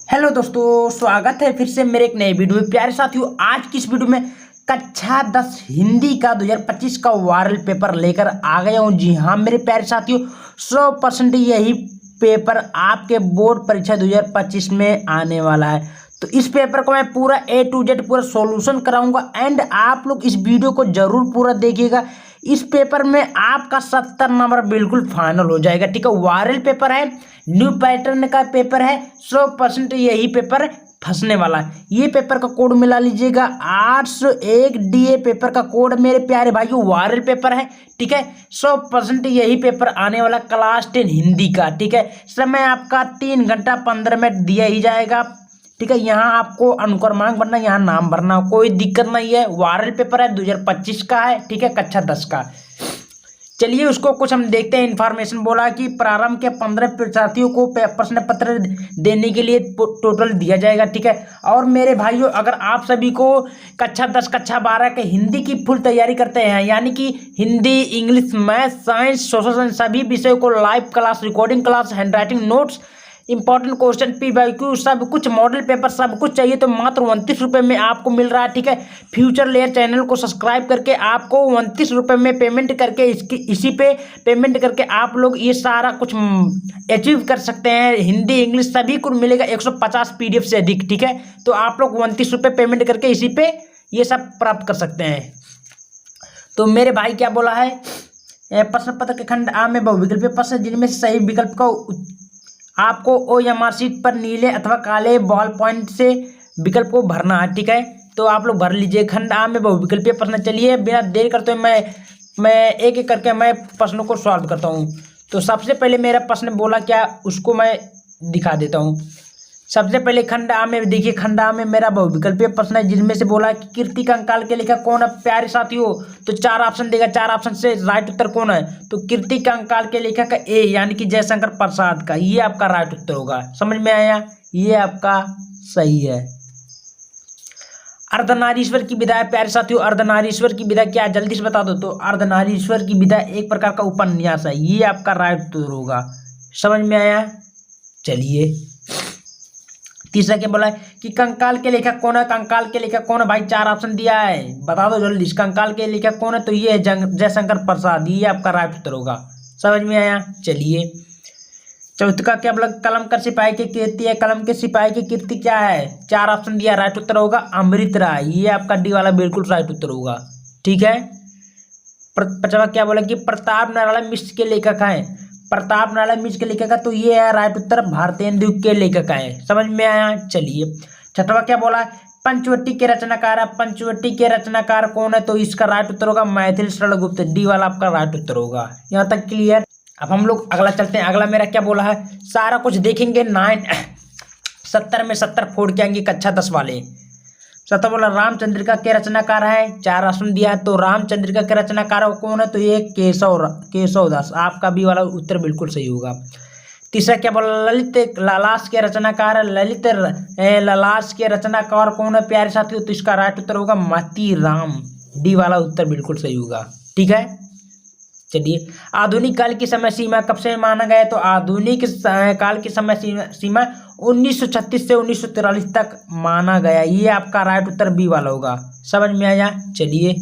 Hello दोस्तों, स्वागत है फिर से मेरे एक नए वीडियो में। प्यारे साथियों, आज की इस वीडियो में कक्षा 10 हिंदी का 2025 का वायरल पेपर लेकर आ गया हूँ। जी हाँ मेरे प्यारे साथियों, 100% यही पेपर आपके बोर्ड परीक्षा 2025 में आने वाला है। तो इस पेपर को मैं पूरा A to Z पूरा सॉल्यूशन कराऊंगा एंड आप लोग इस वीडियो को जरूर पूरा देखिएगा। इस पेपर में आपका 70 नंबर बिल्कुल फाइनल हो जाएगा। ठीक है, वायरल पेपर है, न्यू पैटर्न का पेपर है, 100% यही पेपर फंसने वाला है। ये पेपर का कोड मिला लीजिएगा 801 DA पेपर का कोड मेरे प्यारे भाइयों। वायरल पेपर है, ठीक है, 100% यही पेपर आने वाला क्लास 10 हिंदी का। ठीक है, समय आपका 3 घंटा 15 मिनट दिया ही जाएगा। ठीक है, यहाँ आपको अनुक्रमांक भरना, यहाँ नाम भरना, कोई दिक्कत नहीं है। वायरल पेपर है, 2025 का है। ठीक है, कक्षा 10 का। चलिए उसको कुछ हम देखते हैं। इन्फॉर्मेशन बोला कि प्रारंभ के 15 विद्यार्थियों को प्रश्न पत्र देने के लिए टोटल दिया जाएगा। ठीक है, और मेरे भाइयों, अगर आप सभी को कक्षा 10 कक्षा 12 के हिंदी की फुल तैयारी करते हैं, यानी कि Hindi, English, math, science, social science सभी विषयों को live class, recording class, hand writing notes, important question, PYQ सब कुछ, मॉडल पेपर सब कुछ चाहिए तो मात्र 29 रुपये में आपको मिल रहा है। ठीक है, फ्यूचर लेयर चैनल को सब्सक्राइब करके आपको 29 रुपये में पेमेंट करके इसी पे पेमेंट करके आप लोग ये सारा कुछ अचीव कर सकते हैं। हिंदी, इंग्लिश सभी को मिलेगा 150 PDF से अधिक। ठीक है, तो आप लोग 29 रुपये पेमेंट करके इसी पे ये सब प्राप्त कर सकते हैं। तो मेरे भाई क्या बोला है, प्रश्न पत्र के खंड आ में बहुविकल्पीय प्रश्न जिनमें से सही विकल्प का आपको OMR शीट पर नीले अथवा काले बॉल पॉइंट से विकल्प को भरना है। ठीक है, तो आप लोग भर लीजिए। खंड आ में बहुविकल्पीय प्रश्न। चलिए बिना देर करते हुए मैं एक एक करके मैं प्रश्नों को सॉल्व करता हूँ। तो सबसे पहले मेरा प्रश्न बोला क्या, उसको मैं दिखा देता हूँ। सबसे पहले खंड आ में देखिए, खंड आ में मेरा बहुविकल्पीय प्रश्न है जिनमें से बोला कि कीर्ति कंकाल के लेखक कौन है। प्यारे साथियों, तो 4 ऑप्शन देगा, 4 ऑप्शन से राइट उत्तर कौन है, तो कीर्ति कंकाल के लेखक A यानी कि जयशंकर प्रसाद का, ये आपका राइट उत्तर होगा। समझ में आया, ये आपका सही है। अर्धनारीश्वर की विधा है प्यारे साथियों, अर्धनारीश्वर की विधा क्या है जल्दी से बता दो। तो अर्धनारीश्वर की विधा एक प्रकार का उपन्यास है, ये आपका राइट उत्तर होगा। समझ में आया। चलिए तीसरा क्या बोला है कि कंकाल के लेखक कौन है। कंकाल के लेखक कौन है भाई, 4 ऑप्शन दिया है, बता दो जल्दी। कंकाल के लेखक कौन है, तो ये है जयशंकर प्रसाद, ये आपका राइट उत्तर होगा। समझ में आया। चलिए चौथा का क्या बोला, कलम का सिपाही की कीर्ति है। कलम के सिपाही की कीर्ति क्या है, 4 ऑप्शन दिया, राइट उत्तर होगा अमृत राय, ये आपका डी वाला बिल्कुल राइट उत्तर होगा। ठीक है, पांचवा क्या बोला कि प्रताप नारायण मिश्र के लेखक हैं। प्रताप नारायण मिश्र के लेखक है, तो ये है राइट उत्तर भारतेंदु के लेखक है। समझ में आया। चलिए छठवा क्या बोला, पंचवटी के रचनाकार है। पंचवटी के रचनाकार कौन है, तो इसका राइट उत्तर होगा मैथिली शरण गुप्त, डी वाला आपका राइट उत्तर होगा। यहाँ तक क्लियर। अब हम लोग अगला चलते हैं। अगला मेरा क्या बोला है, सारा कुछ देखेंगे 70 में 70 फोड़ के आएंगे कक्षा 10 वाले। 70 बोला रामचंद्रिका के रचनाकार है, 4 ऑप्शन दिया है, तो रामचंद्रिका के रचनाकार कौन है, तो ये केशव दास, आपका भी वाला उत्तर बिल्कुल सही होगा। तीसरा क्या बोला, ललित लालास के रचनाकार है। ललित लालास के रचनाकार कौन है प्यारे साथियों, तो इसका राइट उत्तर होगा मती राम, डी वाला उत्तर बिल्कुल सही होगा। ठीक है, चलिए आधुनिक काल की समय सीमा कब से माना गया, तो आधुनिक काल की समय सीमा 1936 से 1943 तक माना गया, ये आपका राइट उत्तर बी वाला होगा। समझ में आया। चलिए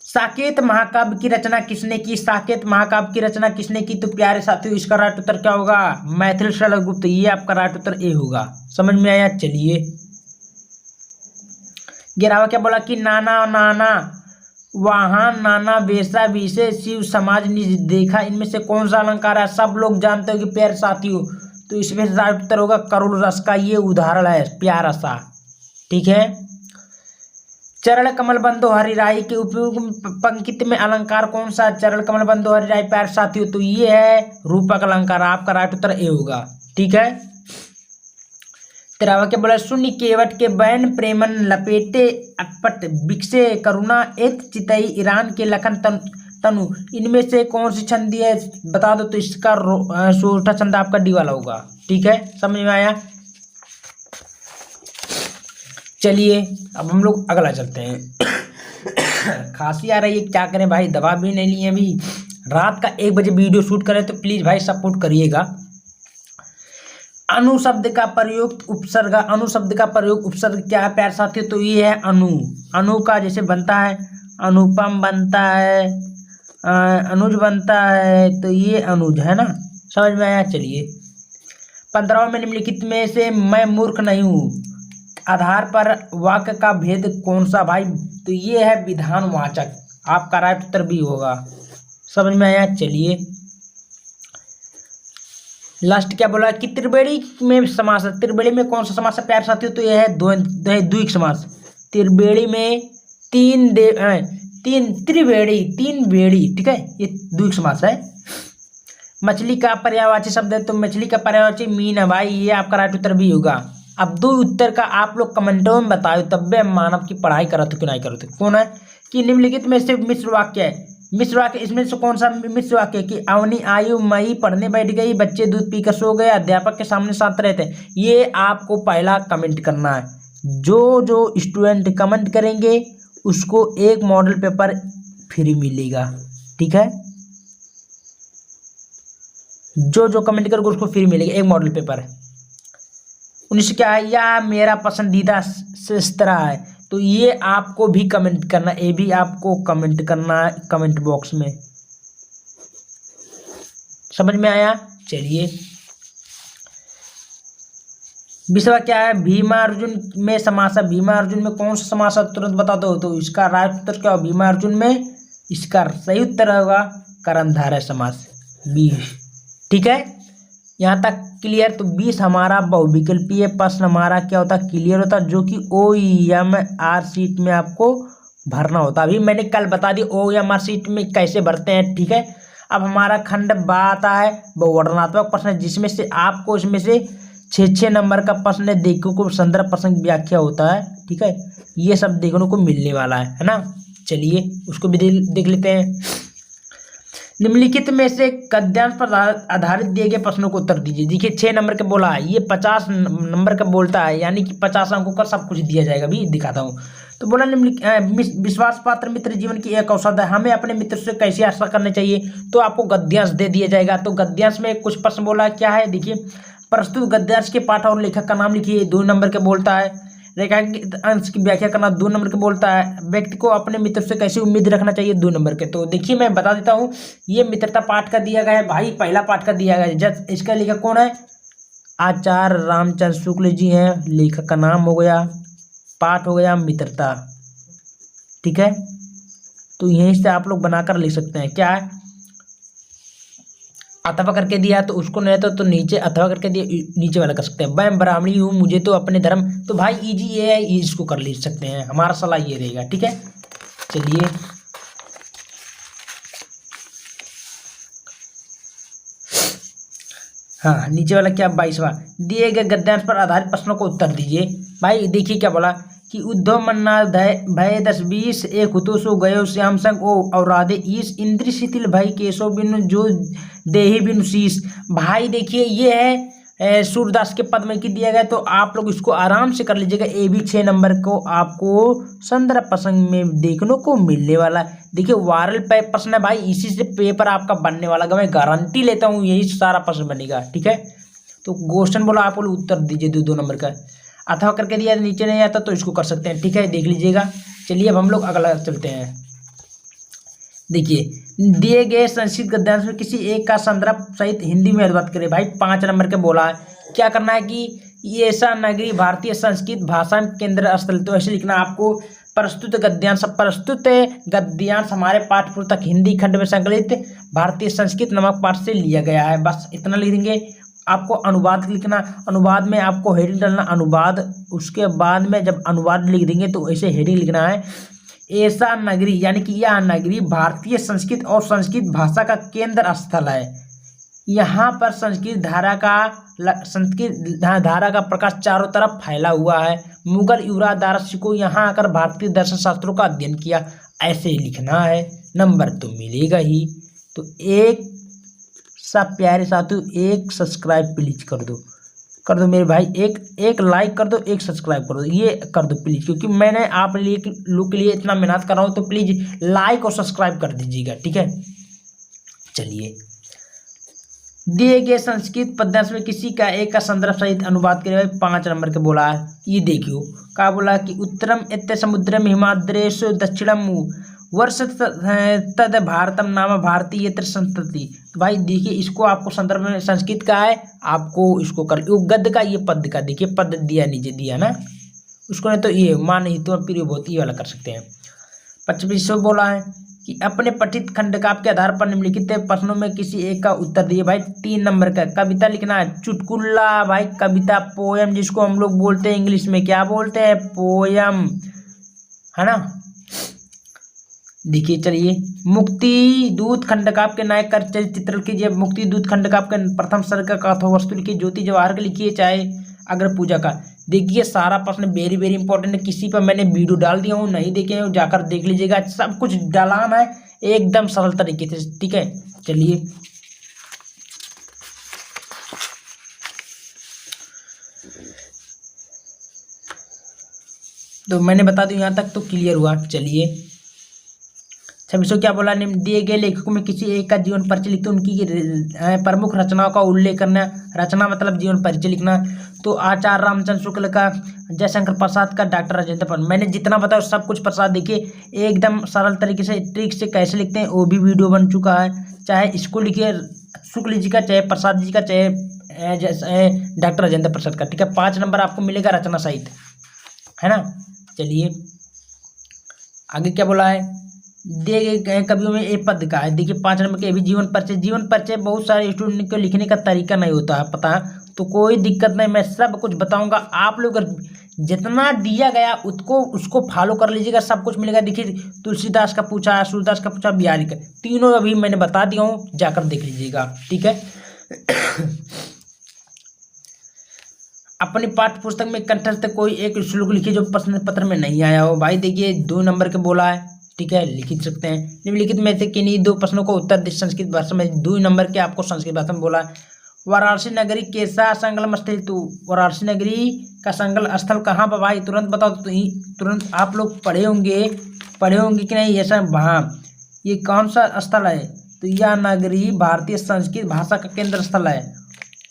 साकेत महाकाव्य की रचना किसने की। साकेत महाकाव्य की रचना किसने की, तो प्यारे साथियों इसका राइट उत्तर क्या होगा, मैथिली शरण गुप्त, ये आपका राइट उत्तर ए होगा। समझ में आया। चलिए 11वां क्या बोला कि नाना नाना वहाँ नाना वेशा विषय शिव समाज निज देखा, इनमें से कौन सा अलंकार है। सब लोग जानते हो कि प्यारे साथियों, तो इसमें राइट उत्तर होगा करुण रस का, ये उदाहरण है प्यारा सा। ठीक है, चरण कमल बंधु हरिराई के उपयोग पंक्ति में अलंकार कौन सा। चरण कमल बंधु हरिराई प्यारे साथियों, तो ये है रूपक अलंकार, आपका राइट उत्तर ए होगा। ठीक है, 13वां क्या बोला, शून्य केवट के बैन प्रेमन लपेटे अटपट बिकसे करुणा एक चितई ईरान के लखन तनु, इनमें से कौन सी छंदी है बता दो, तो इसका सोठा छंद आपका डी वाला होगा। ठीक है, समझ में आया। चलिए अब हम लोग अगला चलते हैं। खांसी आ रही है, क्या करें भाई, दवा भी नहीं ली अभी, रात का 1 बजे वीडियो शूट करें, तो प्लीज़ भाई सपोर्ट करिएगा। अनुशब्द का प्रयोग उपसर्ग, अनुशब्द का प्रयोग उपसर्ग क्या है प्यारे साथियों, तो ये है अनु। अनु का जैसे बनता है अनुपम बनता है, अनुज बनता है, तो ये अनुज है ना, समझ में आया। चलिए 15वां में निम्नलिखित में से मैं मूर्ख नहीं हूँ आधार पर वाक्य का भेद कौन सा भाई, तो ये है विधानवाचक, आपका राइट उत्तर भी होगा, समझ में आया। चलिए लास्ट क्या बोला कि त्रिवेणी में समास है, त्रिवेणी में कौन सा समास है प्यारे साथियों, तो यह है द्विक समास। त्रिवेणी में तीन बेड़ी, ठीक है, ये द्विक समास है। मछली का पर्यायवाची शब्द है, तो मछली का पर्यायवाची मीन है भाई, ये आपका राइट उत्तर भी होगा। अब दो उत्तर का आप लोग कमेंटों में बताओ, तब भी मानव की पढ़ाई करो तो क्यों नहीं करो, तो कौन है कि निम्नलिखित में से मिश्र वाक्य है, मिश्र वाक्य इसमें से कौन सा मिश्र वाक्य कि अवनी आयु मई पढ़ने बैठ गई, बच्चे दूध पीकर सो गए, अध्यापक के सामने शांत रहते। ये आपको पहला कमेंट करना है, जो स्टूडेंट कमेंट करेंगे उसको एक मॉडल पेपर फ्री मिलेगा, ठीक है, जो कमेंट करेगा उसको फ्री मिलेगा एक मॉडल पेपर। 19 क्या है, या मेरा पसंदीदा शस्त्र है, तो ये आपको भी कमेंट करना, ये भी आपको कमेंट करना है कमेंट बॉक्स में, समझ में आया। चलिए 20वां क्या है, भीमा अर्जुन में समास है, भीमा अर्जुन में कौन सा समास है तुरंत बता दो, तो इसका राइट उत्तर क्या होगा, भीमा अर्जुन में इसका सही उत्तर होगा कर्मधारय समास 20, ठीक है, यहाँ तक क्लियर। तो 20 हमारा बहुविकल्पीय प्रश्न हमारा क्या होता है, क्लियर होता है, जो कि OMR शीट में आपको भरना होता है। अभी मैंने कल बता दी OMR शीट में कैसे भरते हैं, ठीक है। अब हमारा खंड बा आता है बहुवर्णनात्मक प्रश्न, जिसमें से आपको इसमें से 6 नंबर का प्रश्न देखने को संदर्भ प्रसंग व्याख्या होता है, ठीक है, ये सब देखने को मिलने वाला है ना। चलिए उसको भी देख लेते हैं। निम्नलिखित में से गद्यांश पर आधारित दिए गए प्रश्नों को उत्तर दीजिए। देखिए 6 नंबर का बोला है, ये 50 नंबर का बोलता है, यानी कि 50 अंकों का सब कुछ दिया जाएगा, भी दिखाता हूँ। तो बोला विश्वास पात्र मित्र जीवन की एक औषध है, हमें अपने मित्र से कैसे आशा करनी चाहिए, तो आपको गद्यांश दे दिया जाएगा। तो गद्यांश में कुछ प्रश्न बोला क्या है, देखिए प्रस्तुत गद्यांश के पाठ और लेखक का नाम लिखिए, 2 नंबर के बोलता है। रेखांकित अंश की व्याख्या करना, 2 नंबर के बोलता है। व्यक्ति को अपने मित्र से कैसी उम्मीद रखना चाहिए, 2 नंबर के। तो देखिए मैं बता देता हूँ, ये मित्रता पाठ का दिया गया है भाई, पहला पाठ का दिया गया है। जब इसका लेखक कौन है, आचार्य रामचंद्र शुक्ल जी हैं, लेखक का नाम हो गया, पाठ हो गया मित्रता, ठीक है। तो यहीं से आप लोग बनाकर लिख सकते हैं, क्या है अथवा करके दिया तो उसको नहीं तो नीचे अथवा करके दिया, नीचे वाला कर सकते हैं। मैं ब्राह्मणी हूँ, मुझे तो अपने धर्म, तो भाई इजी ये है, इसको कर ले सकते हैं, हमारा सलाह ये रहेगा, ठीक है। चलिए हाँ नीचे वाला क्या 22वां, दिए गए गद्यांश पर आधारित प्रश्नों को उत्तर दीजिए। भाई देखिए क्या बोला कि उद्धव मन्ना भय 10-20 एक हुतो सो गयो श्याम संग ओ और राधे ईश इंद्र शिथिल भाई केशव बिनु जो देही बिनु शीश। भाई देखिए ये है सूरदास के पद में की दिया गया, तो आप लोग इसको आराम से कर लीजिएगा। ये भी 6 नंबर को आपको संदर्भ प्रसंग में देखने को मिलने वाला है। देखिए वायरल प्रश्न है भाई, इसी से पेपर आपका बनने वाला, मैं गारंटी लेता हूँ यही सारा प्रश्न बनेगा, ठीक है। तो क्वेश्चन बोला आप लोग उत्तर दीजिए 2 नंबर का, अथवा करके दिया नीचे नहीं आता तो इसको कर सकते हैं, ठीक है, देख लीजिएगा। चलिए अब हम लोग अगला चलते हैं। देखिए दिए गए संस्कृत गद्यांश में किसी एक का संदर्भ सहित हिंदी में अनुवाद करें। भाई 5 नंबर के बोला है, क्या करना है कि ये ऐसा नगरी भारतीय संस्कृत भाषा केंद्र स्थल, तो ऐसे लिखना आपको। प्रस्तुत गद्यांश हमारे पाठ्य पुस्तक हिंदी खंड में संकलित भारतीय संस्कृत नामक पाठ से लिया गया है, बस इतना लिख देंगे। आपको अनुवाद लिखना, अनुवाद में आपको हेडिंग डालना अनुवाद, उसके बाद में जब अनुवाद लिख देंगे तो ऐसे हेडिंग लिखना है, ऐसा नगरी यानी कि यह नगरी भारतीय संस्कृत और संस्कृत भाषा का केंद्र स्थल है। यहाँ पर संस्कृत धारा का प्रकाश चारों तरफ फैला हुआ है। मुगल युवराज दारसी को यहाँ आकर भारतीय दर्शन शास्त्रों का अध्ययन किया, ऐसे ही लिखना है, नंबर तो मिलेगा ही। तो एक सब प्यारे साथियों एक सब्सक्राइब प्लीज कर दो मेरे भाई, एक लाइक कर दो, एक सब्सक्राइब कर दो, ये कर दो प्लीज, क्योंकि मैंने आप लोग के लिए इतना मेहनत कर रहा हूँ, तो प्लीज लाइक और सब्सक्राइब कर दीजिएगा, ठीक है। चलिए दिए गए संस्कृत पद्यांश में किसी का एक का संदर्भ सहित अनुवाद करे भाई 5 नंबर के बोला है। ये देखियो क्या बोला कि उत्तरम इत्य समुद्रम हिमाद्रेश दक्षिणम वर्ष तद भारतम नाम भारतीय संतति। भाई देखिए इसको आपको संदर्भ में संस्कृत का है, आपको इसको कर गद्य का, ये पद का देखिए पद दिया नीचे दिया ना, उसको नहीं तो ये मान ही तो प्रिय बहुत ये वाला कर सकते हैं। 25 बोला है कि अपने पठित खंडकाव्य के आधार पर निम्नलिखित प्रश्नों में किसी एक का उत्तर दिए। भाई 3 नंबर का कविता लिखना है, चुटकुला भाई कविता पोयम, जिसको हम लोग बोलते हैं इंग्लिश में क्या बोलते हैं, पोयम, है ना। देखिए चलिए, मुक्ति दूत खंडकाव्य के नायक का चित्र कीजिए। मुक्ति दूत खंडकाव्य के प्रथम सर्ग का कथावस्तु लिखिए। ज्योति जवाहर का लिखिए, चाहे अग्र पूजा का। देखिए सारा प्रश्न वेरी वेरी इंपॉर्टेंट है, किसी पर मैंने वीडियो डाल दिया हूँ, नहीं देखे हो जाकर देख लीजिएगा, सब कुछ डालाना है एकदम सरल तरीके से, ठीक है। चलिए तो मैंने बता दूं यहाँ तक तो क्लियर हुआ। चलिए 26 क्या बोला, दिए गए लेखकों में किसी एक का जीवन परिचय लिखते, उनकी प्रमुख रचनाओं का उल्लेख करना। रचना मतलब जीवन परिचय लिखना। तो आचार्य रामचंद्र शुक्ल का, जयशंकर प्रसाद का, डॉक्टर राजेंद्र प्रसाद। मैंने जितना बताया सब कुछ प्रसाद देखिए एकदम सरल तरीके से ट्रिक से कैसे लिखते हैं वो भी वीडियो बन चुका है, चाहे इसको लिखिए शुक्ल जी का, चाहे प्रसाद जी का, चाहे डॉक्टर राजेंद्र प्रसाद का, ठीक है। 5 नंबर आपको मिलेगा रचना सहित, है ना। चलिए आगे क्या बोला है, दिए गए कवियों में एक पद का है। देखिए 5 नंबर के भी जीवन परिचय। जीवन परिचय बहुत सारे स्टूडेंट को लिखने का तरीका नहीं होता है, पता है, तो कोई दिक्कत नहीं, मैं सब कुछ बताऊंगा। आप लोग जितना दिया गया उसको फॉलो कर लीजिएगा, सब कुछ मिलेगा। देखिए तुलसीदास का पूछा, सूरदास का पूछा, बिहारी का, तीनों अभी मैंने बता दिया हूँ, जाकर देख लीजिएगा, ठीक है। अपनी पाठ्य पुस्तक में कंठस्थ कोई एक श्लोक लिखिए जो प्रश्न पत्र में नहीं आया हो। भाई देखिए 2 नंबर के बोला है, ठीक है, लिख सकते हैं। निम्नलिखित में से किन्हीं 2 प्रश्नों को उत्तर संस्कृत भाषा में। 2 नंबर के आपको संस्कृत भाषा में बोला है। वाराणसी नगरी कैसा संगम स्थल, तो वाराणसी नगरी का संगम स्थल कहाँ पर, भाई तुरंत बताओ। तो तुरंत आप लोग पढ़े होंगे कि नहीं, ऐसा वहाँ ये कौन सा स्थल है, तो यह नगरी भारतीय संस्कृत भाषा का केंद्र स्थल है।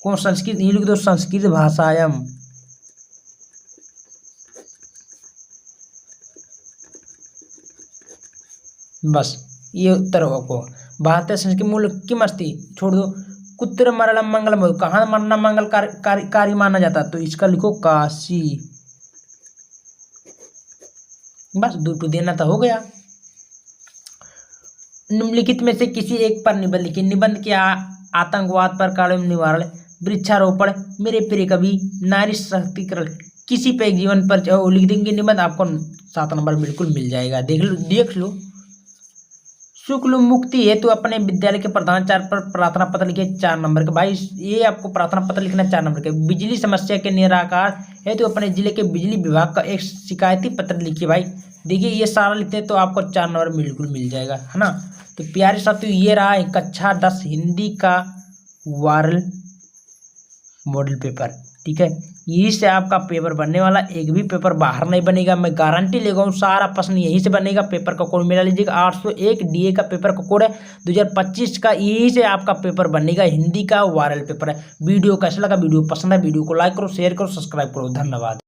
कौन संस्कृत, ये लिख दो संस्कृत भाषायम। बस ये उत्तर होगा। भारतीय संस्कृत मूल किम अस्ति, छोड़ दो। कुत्र मरलम मंगलम, कहाँ मरना मंगल कार्य माना जाता, तो इसका लिखो काशी। बस 2 देना तो हो गया। निम्नलिखित में से किसी एक पर निबंध लिखिए। निबंध क्या, आतंकवाद पर कड़े निवारण, वृक्षारोपण, मेरे प्रिय कवि, नारी सशक्तिकरण, किसी पे एक जीवन पर लिख देंगे निबंध, आपको 7 नंबर बिल्कुल मिल जाएगा। देख लो। शुक्ल मुक्ति हेतु अपने विद्यालय के प्रधानाचार्य पर प्रार्थना पत्र लिखे, 4 नंबर का। भाई ये आपको प्रार्थना पत्र लिखना 4 नंबर के। बिजली समस्या के निराकार हेतु अपने जिले के बिजली विभाग का एक शिकायती पत्र लिखिए। भाई देखिए ये सारा लिखते हैं तो आपको 4 नंबर बिल्कुल मिल जाएगा, है ना। तो प्यारे साथियों ये रहा कक्षा 10 हिंदी का वायरल मॉडल पेपर, ठीक है। यहीं से आपका पेपर बनने वाला, एक भी पेपर बाहर नहीं बनेगा, मैं गारंटी ले गया हूँ। सारा प्रश्न यहीं से बनेगा। पेपर का कोड मेरा लीजिएगा 801 DA का पेपर का कोड है 2025 का, यहीं से आपका पेपर बनेगा। हिंदी का वायरल पेपर है। वीडियो कैसा लगा, वीडियो पसंद है, वीडियो को लाइक करो, शेयर करो, सब्सक्राइब करो। धन्यवाद।